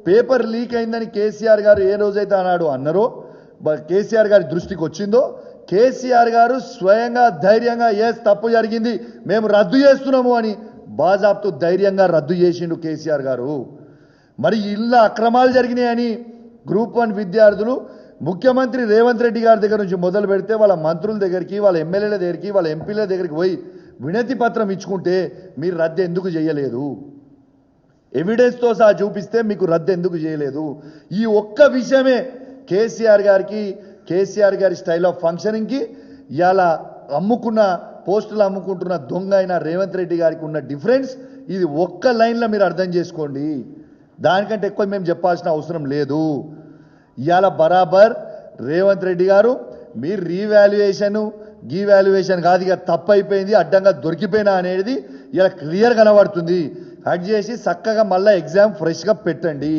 Paper leak అయిందని కేసీఆర్ గారు ఏ రోజైతే అన్నారో కేసీఆర్ గారి దృష్టికి వచ్చిందో కేసీఆర్ గారు స్వయంగా ధైర్యంగా తప్పు జరిగింది మేము రద్దు చేస్తున్నాము అని బాజాబ్తు ధైర్యంగా రద్దు చేసిండు కేసీఆర్ గారు. మరి ఇళ్ళ అక్రమాలు జరిగినాయని గ్రూప్ 1 విద్యార్థులు ముఖ్యమంత్రి రేవంత్ రెడ్డి గారి దగ్గర నుంచి మొదలు పెడితే వాళ్ళ మంత్రుల దగ్గరికి, వాళ్ళ ఎమ్మెల్యేల దగ్గరికి, వాళ్ళ ఎంపీల దగ్గరికి పోయి వినతి పత్రం ఇచ్చుకుంటే మీరు రద్దు ఎందుకు చేయలేదు? ఎవిడెన్స్తో సహా చూపిస్తే మీకు రద్దు ఎందుకు చేయలేదు? ఈ ఒక్క విషయమే కేసీఆర్ గారి స్టైల్ ఆఫ్ ఫంక్షనింగ్కి ఇలా అమ్ముకున్న పోస్టులు అమ్ముకుంటున్న దొంగ అయిన రేవంత్ రెడ్డి గారికి ఉన్న డిఫరెన్స్ ఇది ఒక్క లైన్లో మీరు అర్థం చేసుకోండి. దానికంటే ఎక్కువ మేము చెప్పాల్సిన అవసరం లేదు. ఇవాళ బరాబర్ రేవంత్ రెడ్డి గారు మీరు గీవాల్యుయేషన్ కాదు, ఇక తప్పు అయిపోయింది, అడ్డంగా దొరికిపోయినా అనేది ఇలా క్లియర్ కనబడుతుంది. కట్ చేసి చక్కగా మళ్ళీ ఎగ్జామ్ ఫ్రెష్గా పెట్టండి.